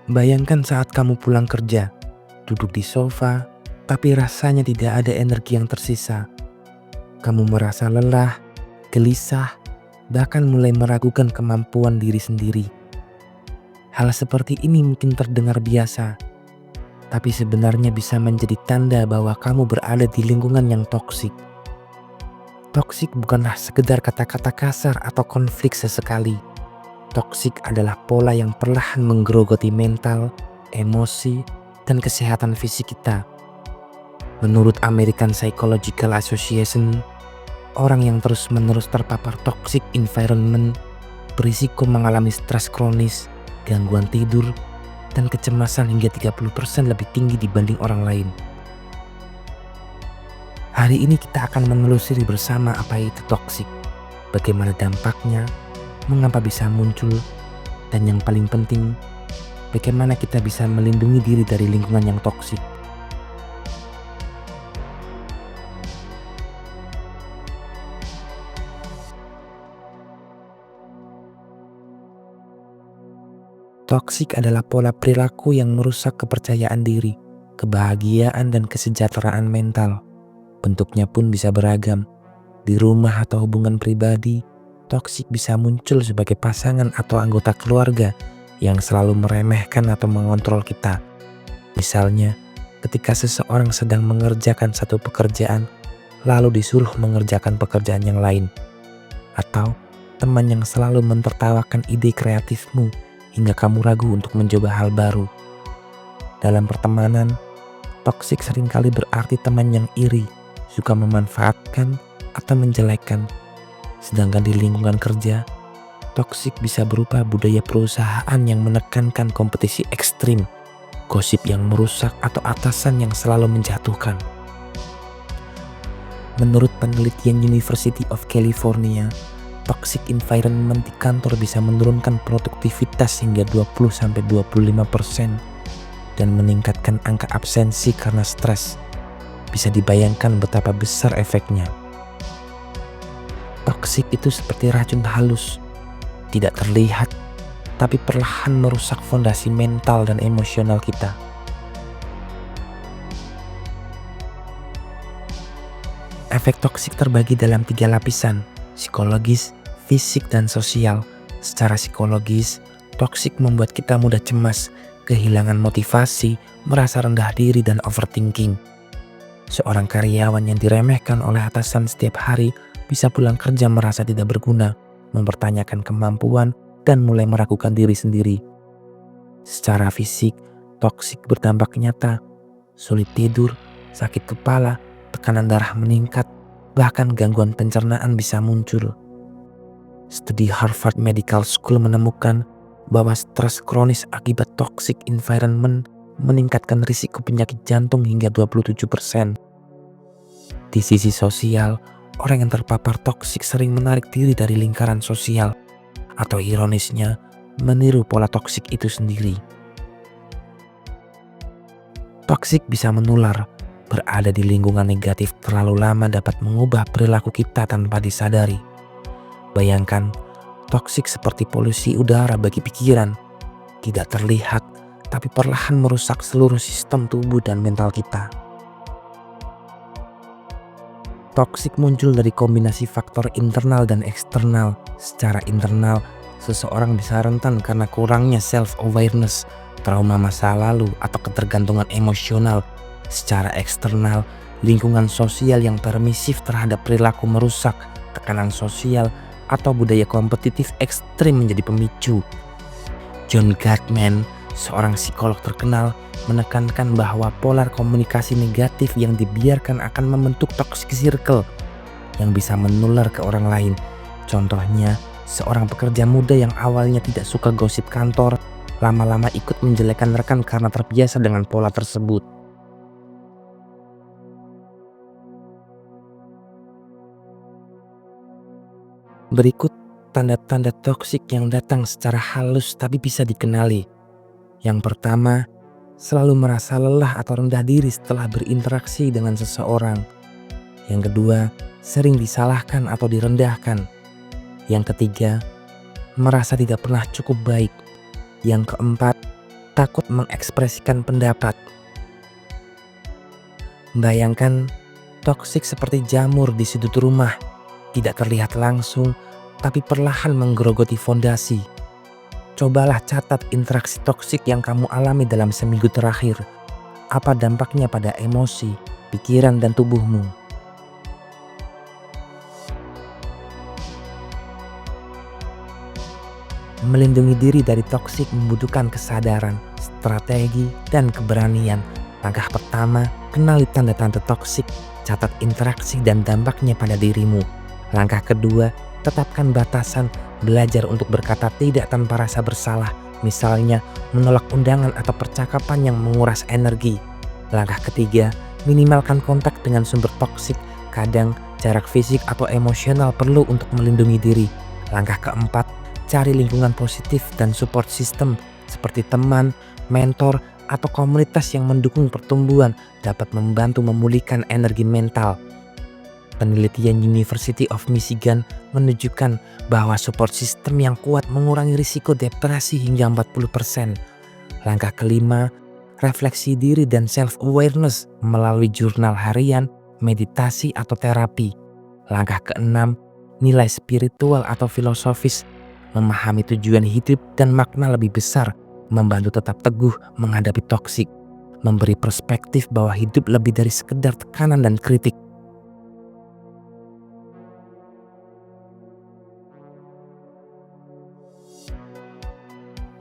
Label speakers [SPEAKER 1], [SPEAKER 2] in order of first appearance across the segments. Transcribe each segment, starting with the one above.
[SPEAKER 1] Bayangkan saat kamu pulang kerja, duduk di sofa, tapi rasanya tidak ada energi yang tersisa. Kamu merasa lelah, gelisah, bahkan mulai meragukan kemampuan diri sendiri. Hal seperti ini mungkin terdengar biasa, tapi sebenarnya bisa menjadi tanda bahwa kamu berada di lingkungan yang toksik. Toksik bukanlah sekedar kata-kata kasar atau konflik sesekali. Toksik adalah pola yang perlahan menggerogoti mental, emosi, dan kesehatan fisik kita. Menurut American Psychological Association, orang yang terus-menerus terpapar toxic environment berisiko mengalami stres kronis, gangguan tidur, dan kecemasan hingga 30% lebih tinggi dibanding orang lain. Hari ini kita akan menelusuri bersama apa itu toksik, bagaimana dampaknya, mengapa bisa muncul, dan yang paling penting, bagaimana kita bisa melindungi diri dari lingkungan yang toksik. Toksik adalah pola perilaku yang merusak kepercayaan diri, kebahagiaan, dan kesejahteraan mental. Bentuknya pun bisa beragam. Di rumah atau hubungan pribadi, toksik bisa muncul sebagai pasangan atau anggota keluarga yang selalu meremehkan atau mengontrol kita. Misalnya, ketika seseorang sedang mengerjakan satu pekerjaan, lalu disuruh mengerjakan pekerjaan yang lain. Atau teman yang selalu mentertawakan ide kreatifmu hingga kamu ragu untuk mencoba hal baru. Dalam pertemanan, toksik seringkali berarti teman yang iri, suka memanfaatkan atau menjelekkan. Sedangkan di lingkungan kerja, toksik bisa berupa budaya perusahaan yang menekankan kompetisi ekstrim, gosip yang merusak, atau atasan yang selalu menjatuhkan. Menurut penelitian University of California, toxic environment di kantor bisa menurunkan produktivitas hingga 20-25% dan meningkatkan angka absensi karena stres. Bisa dibayangkan betapa besar efeknya. Toksik itu seperti racun halus, tidak terlihat, tapi perlahan merusak fondasi mental dan emosional kita. Efek toksik terbagi dalam 3 lapisan: psikologis, fisik, dan sosial. Secara psikologis, toksik membuat kita mudah cemas, kehilangan motivasi, merasa rendah diri, dan overthinking. Seorang karyawan yang diremehkan oleh atasan setiap hari bisa pulang kerja merasa tidak berguna, mempertanyakan kemampuan, dan mulai meragukan diri sendiri. Secara fisik, toksik berdampak nyata, sulit tidur, sakit kepala, tekanan darah meningkat, bahkan gangguan pencernaan bisa muncul. Studi Harvard Medical School menemukan bahwa stres kronis akibat toxic environment meningkatkan risiko penyakit jantung hingga 27%. Di sisi sosial, orang yang terpapar toksik sering menarik diri dari lingkaran sosial, atau ironisnya, meniru pola toksik itu sendiri. Toksik bisa menular. Berada di lingkungan negatif terlalu lama dapat mengubah perilaku kita tanpa disadari. Bayangkan, toksik seperti polusi udara bagi pikiran, tidak terlihat, tapi perlahan merusak seluruh sistem tubuh dan mental kita. Toksik muncul dari kombinasi faktor internal dan eksternal. Secara internal, seseorang bisa rentan karena kurangnya self-awareness, trauma masa lalu, atau ketergantungan emosional. Secara eksternal, lingkungan sosial yang permisif terhadap perilaku merusak, tekanan sosial, atau budaya kompetitif ekstrim menjadi pemicu. John Gottman, seorang psikolog terkenal, menekankan bahwa pola komunikasi negatif yang dibiarkan akan membentuk toxic circle yang bisa menular ke orang lain. Contohnya, seorang pekerja muda yang awalnya tidak suka gosip kantor, lama-lama ikut menjelekkan rekan karena terbiasa dengan pola tersebut. Berikut tanda-tanda toksik yang datang secara halus tapi bisa dikenali. Yang pertama, selalu merasa lelah atau rendah diri setelah berinteraksi dengan seseorang. Yang kedua, sering disalahkan atau direndahkan. Yang ketiga, merasa tidak pernah cukup baik. Yang keempat, takut mengekspresikan pendapat. Bayangkan toksik seperti jamur di sudut rumah, tidak terlihat langsung tapi perlahan menggerogoti fondasi. Cobalah catat interaksi toksik yang kamu alami dalam seminggu terakhir. Apa dampaknya pada emosi, pikiran, dan tubuhmu? Melindungi diri dari toksik membutuhkan kesadaran, strategi, dan keberanian. Langkah pertama, kenali tanda-tanda toksik, catat interaksi dan dampaknya pada dirimu. Langkah kedua, tetapkan batasan, belajar untuk berkata tidak tanpa rasa bersalah, misalnya menolak undangan atau percakapan yang menguras energi. Langkah ketiga, minimalkan kontak dengan sumber toksik, kadang jarak fisik atau emosional perlu untuk melindungi diri. Langkah keempat, cari lingkungan positif dan support system seperti teman, mentor, atau komunitas yang mendukung pertumbuhan dapat membantu memulihkan energi mental. Penelitian University of Michigan menunjukkan bahwa support system yang kuat mengurangi risiko depresi hingga 40%. Langkah kelima, refleksi diri dan self-awareness melalui jurnal harian, meditasi, atau terapi. Langkah keenam, nilai spiritual atau filosofis, memahami tujuan hidup dan makna lebih besar, membantu tetap teguh menghadapi toksik, memberi perspektif bahwa hidup lebih dari sekedar tekanan dan kritik.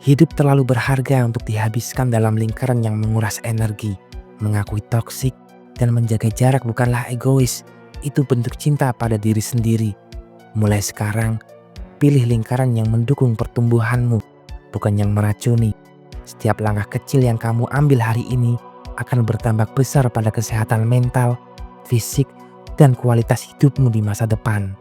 [SPEAKER 1] Hidup terlalu berharga untuk dihabiskan dalam lingkaran yang menguras energi. Mengakui toksik dan menjaga jarak bukanlah egois, itu bentuk cinta pada diri sendiri. Mulai sekarang, pilih lingkaran yang mendukung pertumbuhanmu, bukan yang meracuni. Setiap langkah kecil yang kamu ambil hari ini akan berdampak besar pada kesehatan mental, fisik, dan kualitas hidupmu di masa depan.